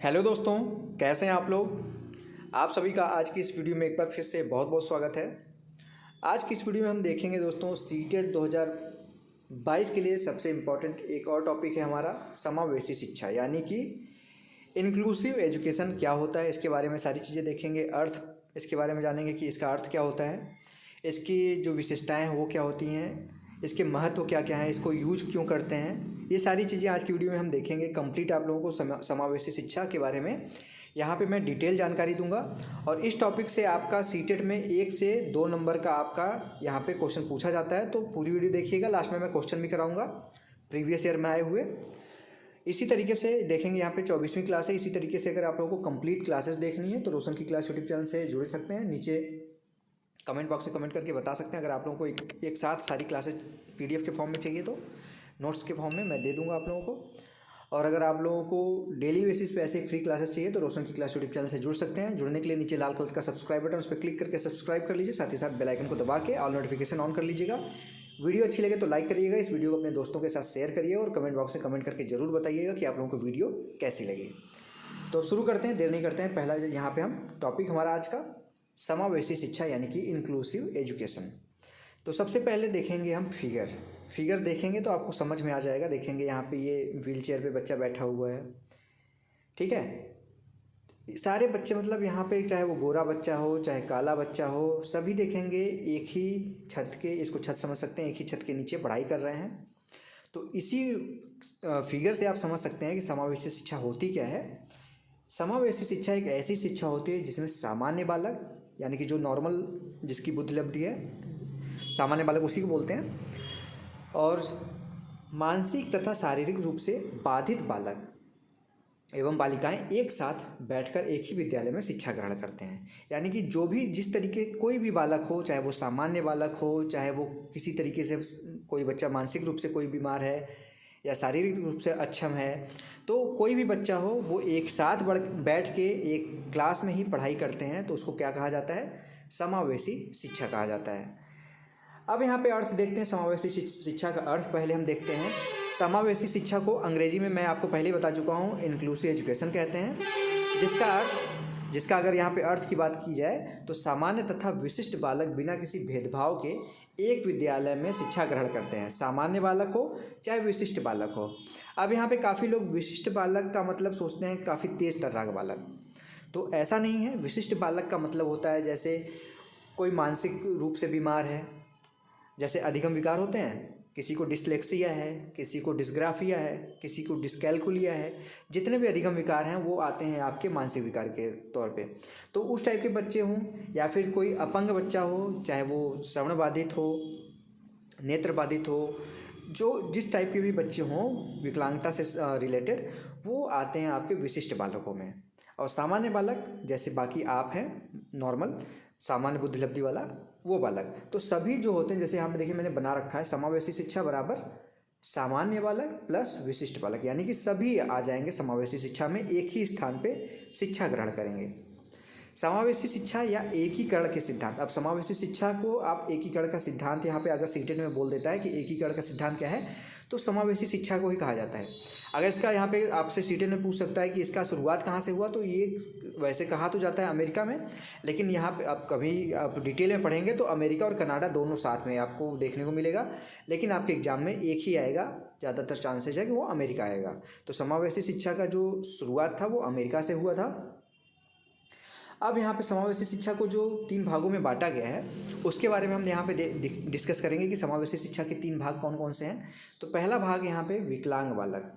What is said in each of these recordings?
Hello दोस्तों, कैसे हैं आप लोग। आप सभी का आज की इस वीडियो में एक बार फिर से बहुत बहुत स्वागत है। आज की इस वीडियो में हम देखेंगे दोस्तों सीटेट 2022 के लिए सबसे इम्पोर्टेंट एक और टॉपिक है हमारा समावेशी शिक्षा, यानी कि इंक्लूसिव एजुकेशन क्या होता है। इसके बारे में सारी चीज़ें देखेंगे, अर्थ इसके बारे में जानेंगे कि इसका अर्थ क्या होता है, इसकी जो विशेषताएँ हैं वो क्या होती हैं, इसके महत्व क्या क्या हैं, इसको यूज क्यों करते हैं, ये सारी चीज़ें आज की वीडियो में हम देखेंगे। कंप्लीट आप लोगों को समावेशी शिक्षा के बारे में यहाँ पे मैं डिटेल जानकारी दूंगा। और इस टॉपिक से आपका सीटेट में 1 से 2 नंबर का आपका यहाँ पे क्वेश्चन पूछा जाता है, तो पूरी वीडियो देखिएगा। लास्ट में मैं क्वेश्चन भी कराऊंगा प्रीवियस ईयर में आए हुए। इसी तरीके से देखेंगे, यहाँ पे 24वीं क्लास है। इसी तरीके से अगर आप लोगों को कंप्लीट क्लासेस देखनी है तो रोशन की क्लास यूट्यूब चैनल से जुड़ सकते हैं। नीचे कमेंट बॉक्स में कमेंट करके बता सकते हैं। अगर आप लोगों को एक साथ सारी क्लासेस PDF के फॉर्म में चाहिए तो नोट्स के फॉर्म में मैं दे दूंगा आप लोगों को। और अगर आप लोगों को डेली बेसिस पे ऐसे फ्री क्लासेस चाहिए तो रोशन की क्लास यूट्यूब चैनल से जुड़ सकते हैं। जुड़ने के लिए नीचे लाल कलर का सब्सक्राइब बटन, उस पर क्लिक करके सब्सक्राइब कर लीजिए। साथ ही साथ बेल आइकन को दबा के ऑल नोटिफिकेशन ऑन कर लीजिएगा। वीडियो अच्छी लगे तो लाइक करिएगा, इस वीडियो को अपने दोस्तों के साथ शेयर करिए और कमेंट बॉक्स में कमेंट करके जरूर बताइएगा कि आप लोगों को वीडियो कैसी लगी। तो शुरू करते हैं, देर नहीं करते हैं। पहला यहाँ पे हम टॉपिक हमारा आज का समावेशी शिक्षा यानी कि इंक्लूसिव एजुकेशन। तो सबसे पहले देखेंगे हम फिगर देखेंगे तो आपको समझ में आ जाएगा। देखेंगे यहाँ पे ये व्हील चेयर पे बच्चा बैठा हुआ है, ठीक है। सारे बच्चे मतलब यहाँ पे चाहे वो गोरा बच्चा हो चाहे काला बच्चा हो, सभी देखेंगे एक ही छत के, इसको छत समझ सकते हैं, एक ही छत के नीचे पढ़ाई कर रहे हैं। तो इसी फिगर से आप समझ सकते हैं कि समावेशी शिक्षा होती क्या है। समावेशी शिक्षा एक ऐसी शिक्षा होती है जिसमें सामान्य बालक यानी कि जो नॉर्मल, जिसकी बुद्धि लब्धि है, सामान्य बालक उसी को बोलते हैं, और मानसिक तथा शारीरिक रूप से बाधित बालक एवं बालिकाएं एक साथ बैठकर एक ही विद्यालय में शिक्षा ग्रहण करते हैं। यानी कि जो भी जिस तरीके कोई भी बालक हो, चाहे वो सामान्य बालक हो, चाहे वो किसी तरीके से कोई बच्चा मानसिक रूप से कोई बीमार है या शारीरिक रूप से अक्षम है, तो कोई भी बच्चा हो वो एक साथ बैठ के एक क्लास में ही पढ़ाई करते हैं, तो उसको क्या कहा जाता है, समावेशी शिक्षा कहा जाता है। अब यहाँ पे अर्थ देखते हैं समावेशी शिक्षा का अर्थ। पहले हम देखते हैं समावेशी शिक्षा को अंग्रेजी में मैं आपको पहले ही बता चुका हूँ, इंक्लूसिव एजुकेशन कहते हैं, जिसका अगर यहाँ पे अर्थ की बात की जाए तो सामान्य तथा विशिष्ट बालक बिना किसी भेदभाव के एक विद्यालय में शिक्षा ग्रहण करते हैं, सामान्य बालक हो चाहे विशिष्ट बालक हो। अब यहाँ पे काफ़ी लोग विशिष्ट बालक का मतलब सोचते हैं काफ़ी तेज तर्राक बालक, तो ऐसा नहीं है। विशिष्ट बालक का मतलब होता है जैसे कोई मानसिक रूप से बीमार है, जैसे अधिगम विकार होते हैं, किसी को डिसलेक्सिया है, किसी को डिस्ग्राफिया है, किसी को डिस्कैल्कुलिया है, जितने भी अधिगम विकार हैं वो आते हैं आपके मानसिक विकार के तौर पे। तो उस टाइप के बच्चे हों या फिर कोई अपंग बच्चा हो, चाहे वो श्रवण बाधित हो, नेत्र बाधित हो, जो जिस टाइप के भी बच्चे हों विकलांगता से रिलेटेड, वो आते हैं आपके विशिष्ट बालकों में। और सामान्य बालक जैसे बाकी आप हैं, नॉर्मल सामान्य बुद्धि लब्धि वाला वो बालक, तो सभी जो होते हैं, जैसे यहाँ पे देखिए मैंने बना रखा है समावेशी शिक्षा बराबर सामान्य बालक प्लस विशिष्ट बालक, यानी कि सभी आ जाएंगे समावेशी शिक्षा में, एक ही स्थान पे शिक्षा ग्रहण करेंगे। समावेशी शिक्षा या एकीकरण के सिद्धांत। अब समावेशी शिक्षा को आप एकीकरण का सिद्धांत यहाँ पे अगर सीटेट में बोल देता है कि एकीकरण का सिद्धांत क्या है, तो समावेशी शिक्षा को ही कहा जाता है। अगर इसका यहाँ पे आपसे सीटेट में पूछ सकता है कि इसका शुरुआत कहाँ से हुआ, तो ये वैसे कहा तो जाता है अमेरिका में, लेकिन यहाँ पे आप कभी आप डिटेल में पढ़ेंगे तो अमेरिका और कनाडा दोनों साथ में आपको देखने को मिलेगा, लेकिन आपके एग्जाम में एक ही आएगा, ज़्यादातर चांसेज है कि वो अमेरिका आएगा। तो समावेशी शिक्षा का जो शुरुआत था वो अमेरिका से हुआ था। अब यहाँ पे समावेशी शिक्षा को जो 3 भागों में बांटा गया है उसके बारे में हम यहाँ पे डिस्कस करेंगे कि समावेशी शिक्षा के 3 भाग कौन कौन से हैं। तो पहला भाग यहाँ पे विकलांग बालक।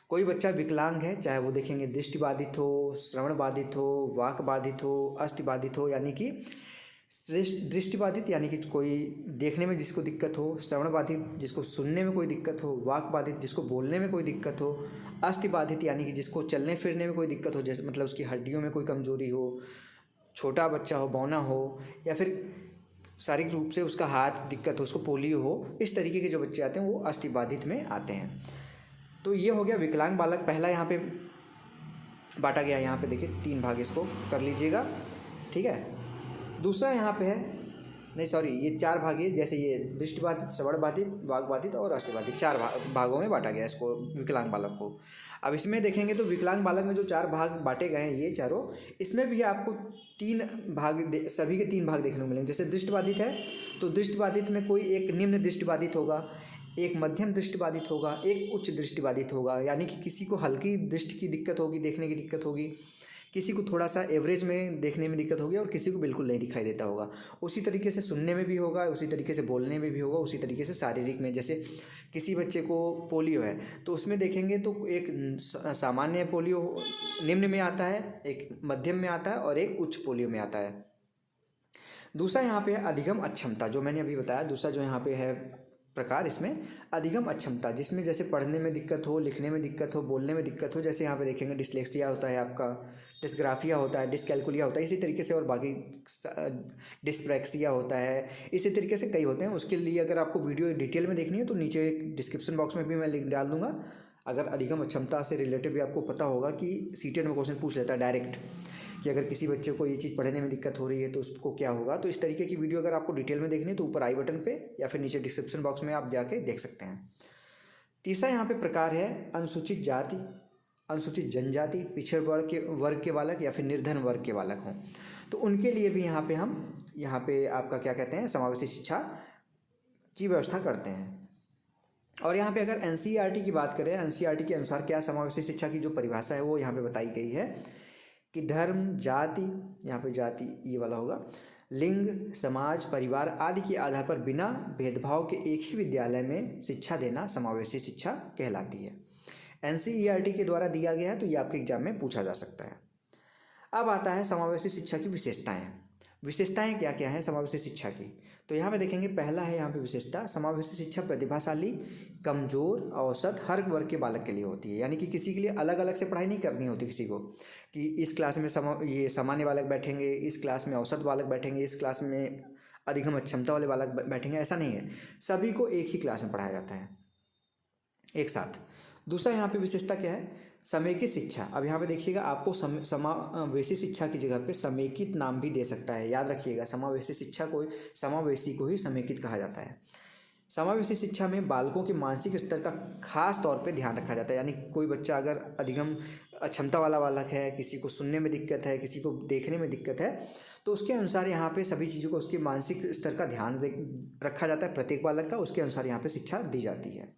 कोई बच्चा विकलांग है, चाहे वो देखेंगे दृष्टि बाधित हो, श्रवण बाधित हो, वाक बाधित हो, अस्थि बाधित हो, यानी कि दृष्टि बाधित यानी कि कोई देखने में जिसको दिक्कत हो, श्रवण बाधित जिसको सुनने में कोई दिक्कत हो, वाक बाधित जिसको बोलने में कोई दिक्कत हो, अस्थि बाधित यानी कि जिसको चलने फिरने में कोई दिक्कत हो, जैसे मतलब उसकी हड्डियों में कोई कमजोरी हो, छोटा बच्चा हो, बौना हो, या फिर शारीरिक रूप से उसका हाथ दिक्कत हो, उसको पोलियो हो, इस तरीके के जो बच्चे आते हैं वो अस्थि बाधित में आते हैं। तो ये हो गया विकलांग बालक। पहला यहाँ पे बांटा गया, यहाँ पे देखिए 3 भाग, इसको कर लीजिएगा, ठीक है। दूसरा यहाँ पे है नहीं सॉरी, ये 4 भाग है, जैसे ये दृष्टिबाधित, श्रवणबाधित, वाक्बाधित और अस्थबाधित 4 भागों में बांटा गया है इसको, विकलांग बालक को। अब इसमें देखेंगे तो विकलांग बालक में जो 4 भाग बांटे गए हैं ये चारों, इसमें भी आपको 3 भाग सभी के 3 भाग देखने को मिलेंगे। जैसे दृष्टिबाधित है तो दृष्टिबाधित में कोई एक निम्न दृष्टिबाधित होगा, एक मध्यम दृष्टिबाधित होगा, एक उच्च दृष्टिबाधित होगा, यानी कि किसी को हल्की दृष्टि की दिक्कत होगी, देखने की दिक्कत होगी, किसी को थोड़ा सा एवरेज में देखने में दिक्कत होगी और किसी को बिल्कुल नहीं दिखाई देता होगा। उसी तरीके से सुनने में भी होगा, उसी तरीके से बोलने में भी होगा, उसी तरीके से शारीरिक में, जैसे किसी बच्चे को पोलियो है तो उसमें देखेंगे तो एक सामान्य पोलियो निम्न में आता है, एक मध्यम में आता है और एक उच्च पोलियो में आता है। दूसरा यहाँ पे है अधिगम अक्षमता, जो मैंने अभी बताया। दूसरा जो यहाँ पे है प्रकार, इसमें अधिगम अक्षमता, जिसमें जैसे पढ़ने में दिक्कत हो, लिखने में दिक्कत हो, बोलने में दिक्कत हो। जैसे यहाँ पे देखेंगे डिसलेक्सिया होता है आपका, डिस्ग्राफिया होता है, डिसकैलकुलिया होता है, इसी तरीके से और बाकी डिस्प्रैक्सिया होता है, इसी तरीके से कई होते हैं। उसके लिए अगर आपको वीडियो डिटेल में देखनी है तो नीचे डिस्क्रिप्शन बॉक्स में भी मैं लिंक डाल दूंगा। अगर अधिगम अक्षमता से रिलेटेड भी आपको पता होगा कि सीटेट में क्वेश्चन पूछ लेता है डायरेक्ट कि अगर किसी बच्चे को ये चीज़ पढ़ने में दिक्कत हो रही है तो उसको क्या होगा, तो इस तरीके की वीडियो अगर आपको डिटेल में देखनी है तो ऊपर आई बटन पे या फिर नीचे डिस्क्रिप्शन बॉक्स में आप जाके देख सकते हैं। तीसरा यहाँ पे प्रकार है अनुसूचित जाति, अनुसूचित जनजाति, पिछड़े वर्ग के बालक या फिर निर्धन वर्ग के बालक हों, तो उनके लिए भी हम यहाँ पे आपका क्या कहते हैं, समावेशी शिक्षा की व्यवस्था करते हैं। और यहाँ पे अगर एनसीईआरटी की बात करें, एनसीईआरटी के अनुसार क्या समावेशी शिक्षा की जो परिभाषा है वो यहाँ पे बताई गई है कि धर्म, जाति, यहाँ पे जाति ये वाला होगा, लिंग, समाज, परिवार आदि के आधार पर बिना भेदभाव के एक ही विद्यालय में शिक्षा देना समावेशी शिक्षा कहलाती है। एनसीईआरटी के द्वारा दिया गया है तो ये आपके एग्जाम में पूछा जा सकता है। अब आता है समावेशी शिक्षा की विशेषताएं। विशेषताएं क्या क्या हैं समावेशी शिक्षा की, तो यहाँ पे देखेंगे पहला है यहाँ पे विशेषता, समावेशी शिक्षा प्रतिभाशाली, कमजोर, औसत हर वर्ग के बालक के लिए होती है। यानी कि किसी के लिए अलग अलग से पढ़ाई नहीं करनी होती किसी को, कि इस क्लास में ये सामान्य बालक बैठेंगे, इस क्लास में औसत बालक बैठेंगे, इस क्लास में अधिगम अक्षमता वाले बालक बैठेंगे, ऐसा नहीं है। सभी को एक ही क्लास में पढ़ाया जाता है एक साथ। दूसरा यहाँ पे विशेषता क्या है, समेकित शिक्षा। अब यहाँ पे देखिएगा आपको समावेशी शिक्षा की जगह पे समेकित नाम भी दे सकता है, याद रखिएगा। समावेशी को ही समेकित कहा जाता है। समावेशी शिक्षा में बालकों के मानसिक स्तर का खास तौर पे ध्यान रखा जाता है। यानी कोई बच्चा अगर अधिगम अक्षमता वाला बालक है, किसी को सुनने में दिक्कत है, किसी को देखने में दिक्कत है, तो उसके अनुसार यहाँ पे सभी चीज़ों को, उसके मानसिक स्तर का ध्यान रखा जाता है प्रत्येक बालक का, उसके अनुसार यहाँ पे शिक्षा दी जाती है।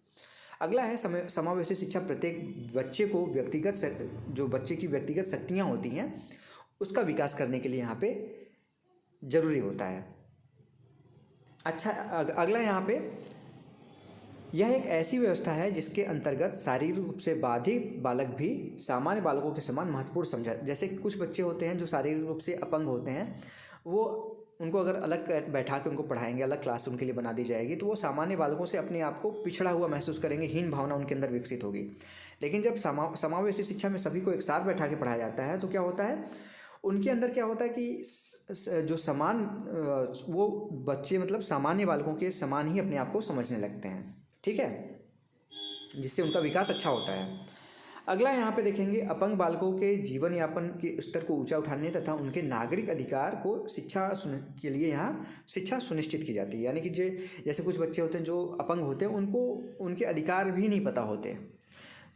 अगला है समावेशी शिक्षा प्रत्येक बच्चे को जो बच्चे की व्यक्तिगत शक्तियाँ होती हैं उसका विकास करने के लिए यहाँ पे जरूरी होता है। अच्छा, अगला यहाँ पे यह एक ऐसी व्यवस्था है जिसके अंतर्गत शारीरिक रूप से बाधित बालक भी सामान्य बालकों के समान महत्वपूर्ण समझा। जैसे कुछ बच्चे होते हैं जो शारीरिक रूप से अपंग होते हैं, वो उनको अगर अलग बैठा के उनको पढ़ाएंगे, अलग क्लास उनके लिए बना दी जाएगी, तो वो सामान्य बालकों से अपने आप को पिछड़ा हुआ महसूस करेंगे, हीन भावना उनके अंदर विकसित होगी। लेकिन जब समावेशी शिक्षा में सभी को एक साथ बैठा के पढ़ाया जाता है तो क्या होता है, उनके अंदर क्या होता है कि जो वो बच्चे मतलब सामान्य बालकों के समान ही अपने आप को समझने लगते हैं, ठीक है, जिससे उनका विकास अच्छा होता है। अगला यहाँ पे देखेंगे अपंग बालकों के जीवन यापन के स्तर को ऊंचा उठाने तथा उनके नागरिक अधिकार को के लिए यहाँ शिक्षा सुनिश्चित की जाती है। यानी कि जैसे कुछ बच्चे होते हैं जो अपंग होते हैं, उनको उनके अधिकार भी नहीं पता होते,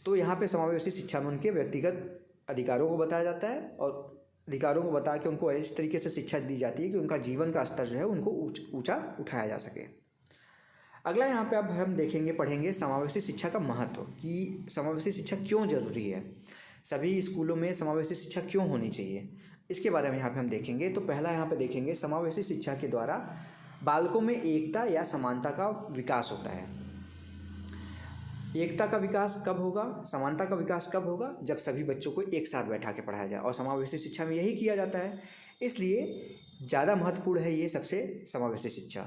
तो यहाँ पे समावेशी शिक्षा में उनके व्यक्तिगत अधिकारों को बताया जाता है और अधिकारों को बता के उनको इस तरीके से शिक्षा दी जाती है कि उनका जीवन का स्तर जो है उनको ऊंचा उठाया जा सके। अगला यहाँ पे अब हम पढ़ेंगे समावेशी शिक्षा का महत्व, कि समावेशी शिक्षा क्यों जरूरी है, सभी स्कूलों में समावेशी शिक्षा क्यों होनी चाहिए, इसके बारे में यहाँ पे हम देखेंगे। तो पहला यहाँ पे देखेंगे समावेशी शिक्षा के द्वारा बालकों में एकता या समानता का विकास होता है। एकता का विकास कब होगा, समानता का विकास कब होगा, जब सभी बच्चों को एक साथ बैठा के पढ़ाया जाए, और समावेशी शिक्षा में यही किया जाता है। इसलिए ज़्यादा महत्वपूर्ण है ये सबसे समावेशी शिक्षा,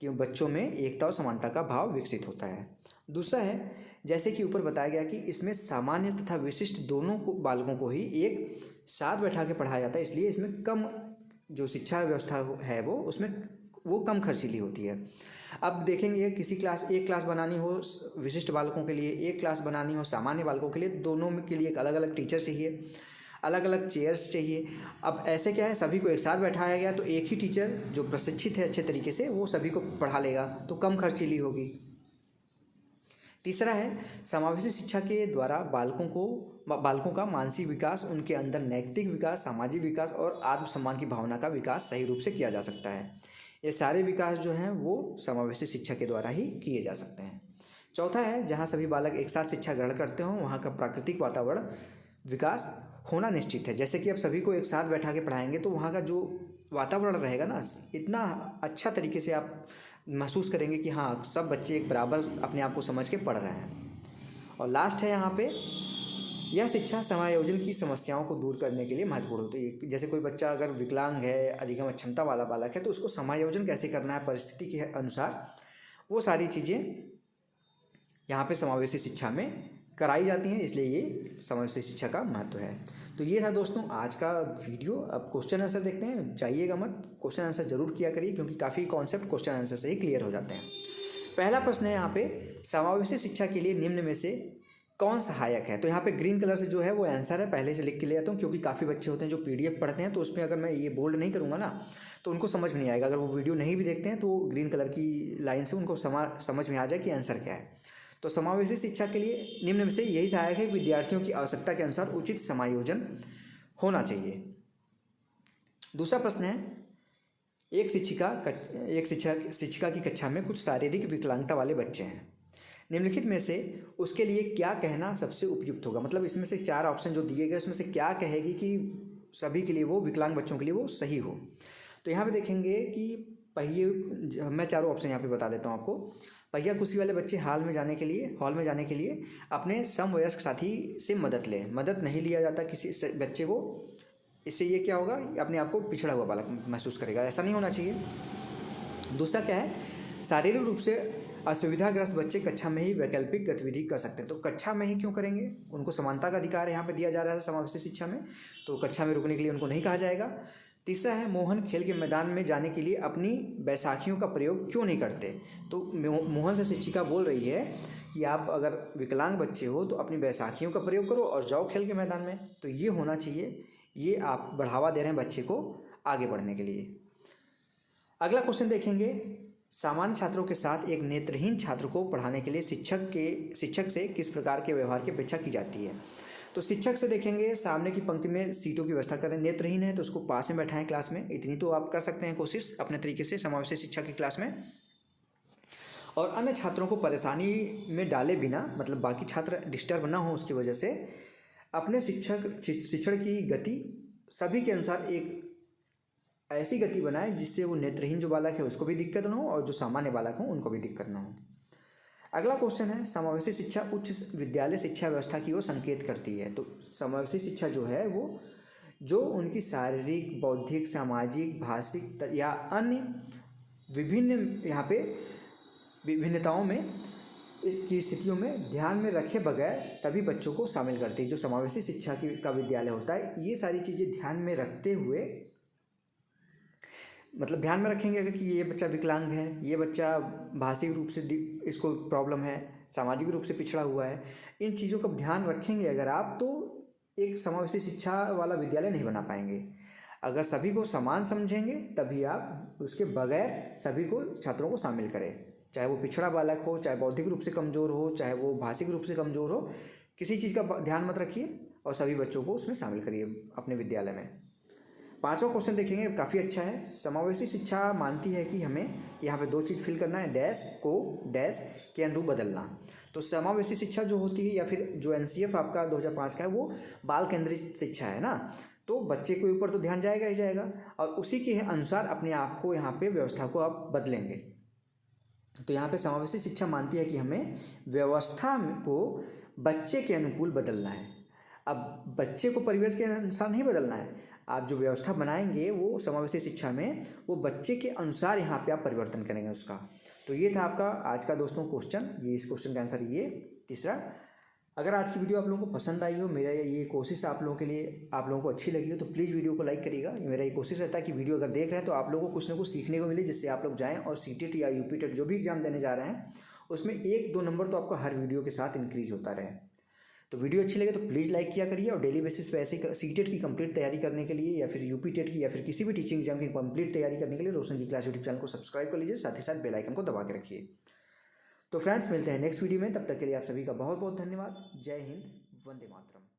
क्यों बच्चों में एकता और समानता का भाव विकसित होता है। दूसरा है, जैसे कि ऊपर बताया गया कि इसमें सामान्य तथा विशिष्ट दोनों बालकों को ही एक साथ बैठा के पढ़ाया जाता है, इसलिए इसमें कम जो शिक्षा व्यवस्था है वो कम खर्चीली होती है। अब देखेंगे किसी एक क्लास बनानी हो विशिष्ट बालकों के लिए, एक क्लास बनानी हो सामान्य बालकों के लिए, दोनों के लिए एक अलग अलग टीचर चाहिए। अलग अलग चेयर्स चाहिए। अब ऐसे क्या है, सभी को एक साथ बैठाया गया तो एक ही टीचर जो प्रशिक्षित है अच्छे तरीके से वो सभी को पढ़ा लेगा, तो कम खर्चीली होगी। तीसरा है समावेशी शिक्षा के द्वारा बालकों का मानसिक विकास, उनके अंदर नैतिक विकास, सामाजिक विकास और आत्मसम्मान की भावना का विकास सही रूप से किया जा सकता है। ये सारे विकास जो हैं वो समावेशी शिक्षा के द्वारा ही किए जा सकते हैं। चौथा है जहाँ सभी बालक एक साथ शिक्षा ग्रहण करते हों वहाँ का प्राकृतिक वातावरण विकास होना निश्चित है। जैसे कि अब सभी को एक साथ बैठा के पढ़ाएंगे तो वहाँ का जो वातावरण रहेगा ना, इतना अच्छा तरीके से आप महसूस करेंगे कि हाँ सब बच्चे एक बराबर अपने आप को समझ के पढ़ रहे हैं। और लास्ट है यहाँ पे, यह शिक्षा समायोजन की समस्याओं को दूर करने के लिए महत्वपूर्ण होती है। जैसे कोई बच्चा अगर विकलांग है, अधिगम क्षमता वाला बालक है, तो उसको समायोजन कैसे करना है परिस्थिति के अनुसार, वो सारी चीज़ें यहाँ पे समावेशी शिक्षा में कराई जाती हैं, इसलिए ये समावेशी शिक्षा का महत्व है। तो ये था दोस्तों आज का वीडियो। अब क्वेश्चन आंसर देखते हैं, जाइएगा मत, क्वेश्चन आंसर जरूर किया करिए क्योंकि काफ़ी कॉन्सेप्ट क्वेश्चन आंसर से ही क्लियर हो जाते हैं। पहला प्रश्न है यहाँ पे, समावेशी शिक्षा के लिए निम्न में से कौन सहायक है? तो यहाँ पे ग्रीन कलर से जो है वो आंसर है, पहले से लिख के ले जाता हूँ क्योंकि काफ़ी बच्चे होते हैं जो PDF पढ़ते हैं तो उसमें अगर मैं ये बोल्ड नहीं करूँगा ना तो उनको समझ में नहीं आएगा। अगर वो वीडियो नहीं भी देखते हैं तो ग्रीन कलर की लाइन से उनको समझ में आ जाए कि आंसर क्या है। तो समावेशी शिक्षा के लिए निम्न में से यही सहायक है, विद्यार्थियों की आवश्यकता के अनुसार उचित समायोजन होना चाहिए। दूसरा प्रश्न है, एक शिक्षिका की कक्षा में कुछ शारीरिक विकलांगता वाले बच्चे हैं, निम्नलिखित में से उसके लिए क्या कहना सबसे उपयुक्त होगा? मतलब इसमें से 4 ऑप्शन जो दिए गए उसमें से क्या कहेगी कि सभी के लिए वो विकलांग बच्चों के लिए वो सही हो? तो यहाँ पे देखेंगे कि पहिए, मैं चारों ऑप्शन यहाँ पे बता देता हूँ आपको। पहिया कुर्सी वाले बच्चे हॉल में जाने के लिए अपने समवयस्क साथी से मदद लें। मदद नहीं लिया जाता किसी बच्चे को, इससे ये क्या होगा, अपने आप को पिछड़ा हुआ बालक महसूस करेगा, ऐसा नहीं होना चाहिए। दूसरा क्या है, शारीरिक रूप से असुविधाग्रस्त बच्चे कक्षा में ही वैकल्पिक गतिविधि कर सकते हैं। तो कक्षा में ही क्यों करेंगे, उनको समानता का अधिकार यहाँ पे दिया जा रहा है समावेशी शिक्षा में, तो कक्षा में रुकने के लिए उनको नहीं कहा जाएगा। तीसरा है, मोहन खेल के मैदान में जाने के लिए अपनी बैसाखियों का प्रयोग क्यों नहीं करते? तो मोहन से शिक्षिका बोल रही है कि आप अगर विकलांग बच्चे हो तो अपनी बैसाखियों का प्रयोग करो और जाओ खेल के मैदान में। तो ये होना चाहिए, ये आप बढ़ावा दे रहे हैं बच्चे को आगे बढ़ने के लिए। अगला क्वेश्चन देखेंगे, सामान्य छात्रों के साथ एक नेत्रहीन छात्र को पढ़ाने के लिए शिक्षक से किस प्रकार के व्यवहार की अपेक्षा की जाती है? तो शिक्षक से देखेंगे सामने की पंक्ति में सीटों की व्यवस्था करें, नेत्रहीन है तो उसको पास में बैठाएं क्लास में, इतनी तो आप कर सकते हैं कोशिश अपने तरीके से समावेशी शिक्षा की क्लास में। और अन्य छात्रों को परेशानी में डाले बिना, मतलब बाकी छात्र डिस्टर्ब ना हो उसकी वजह से, अपने शिक्षण की गति सभी के अनुसार एक ऐसी गति बनाए जिससे वो नेत्रहीन जो बालक है उसको भी दिक्कत ना हो और जो सामान्य बालक हो उनको भी दिक्कत ना हो। अगला क्वेश्चन है, समावेशी शिक्षा उच्च विद्यालय शिक्षा व्यवस्था की ओर संकेत करती है। तो समावेशी शिक्षा जो है वो जो उनकी शारीरिक, बौद्धिक, सामाजिक, भाषिक या अन्य विभिन्न यहाँ पे विभिन्नताओं में की स्थितियों में ध्यान में रखे बगैर सभी बच्चों को शामिल करती है। जो समावेशी शिक्षा का विद्यालय होता है ये सारी चीज़ें ध्यान में रखते हुए, मतलब ध्यान में रखेंगे अगर कि ये बच्चा विकलांग है, ये बच्चा भाषिक रूप से इसको प्रॉब्लम है, सामाजिक रूप से पिछड़ा हुआ है, इन चीज़ों का ध्यान रखेंगे अगर आप, तो एक समावेशी शिक्षा वाला विद्यालय नहीं बना पाएंगे। अगर सभी को समान समझेंगे तभी आप उसके बगैर सभी को छात्रों को शामिल करें, चाहे वो पिछड़ा बालक हो, चाहे बौद्धिक रूप से कमज़ोर हो, चाहे वो भाषिक रूप से कमज़ोर हो, किसी चीज़ का ध्यान मत रखिए और सभी बच्चों को उसमें शामिल करिए अपने विद्यालय में। 5वां क्वेश्चन देखेंगे, काफ़ी अच्छा है। समावेशी शिक्षा मानती है कि हमें यहाँ पे 2 चीज़ फिल करना है, डैश को डैश के अनुरूप बदलना। तो समावेशी शिक्षा जो होती है या फिर जो NCF आपका 2005 का है वो बाल केंद्रित शिक्षा है ना, तो बच्चे के ऊपर तो ध्यान जाएगा ही जाएगा और उसी के अनुसार अपने आप को यहाँ पे व्यवस्था को आप बदलेंगे। तो यहाँ पे समावेशी शिक्षा मानती है कि हमें व्यवस्था को बच्चे के अनुकूल बदलना है। अब बच्चे को परिवेश के अनुसार नहीं बदलना है, आप जो व्यवस्था बनाएंगे वो समावेशी शिक्षा में वो बच्चे के अनुसार यहाँ पे आप परिवर्तन करेंगे उसका। तो ये था आपका आज का दोस्तों क्वेश्चन, ये इस क्वेश्चन का आंसर ये तीसरा। अगर आज की वीडियो आप लोगों को पसंद आई हो, मेरा ये कोशिश आप लोगों के लिए आप लोगों को अच्छी लगी हो तो प्लीज़ वीडियो को लाइक करिएगा। मेरा ये कोशिश रहता है कि वीडियो अगर देख रहे हैं तो आप लोगों को कुछ ना कुछ सीखने को मिले, जिससे आप लोग जाएँ और CTET या UPTET जो भी एग्जाम देने जा रहे हैं उसमें 1-2 नंबर तो आपका हर वीडियो के साथ इंक्रीज होता रहे। तो वीडियो अच्छी लगे तो प्लीज़ लाइक किया करिए, और डेली बेसिस पे ऐसे सीटेट की कंप्लीट तैयारी करने के लिए या फिर यूपी टेट की या फिर किसी भी टीचिंग एग्जाम की कंप्लीट तैयारी करने के लिए रोशन जी क्लास यूट्यूब चैनल को सब्सक्राइब कर लीजिए, साथ ही साथ बेल आइकन को दबा के रखिए। तो फ्रेंड्स, मिलते हैं नेक्स्ट वीडियो में, तब तक के लिए आप सभी का बहुत बहुत धन्यवाद। जय हिंद, वंदे मातरम।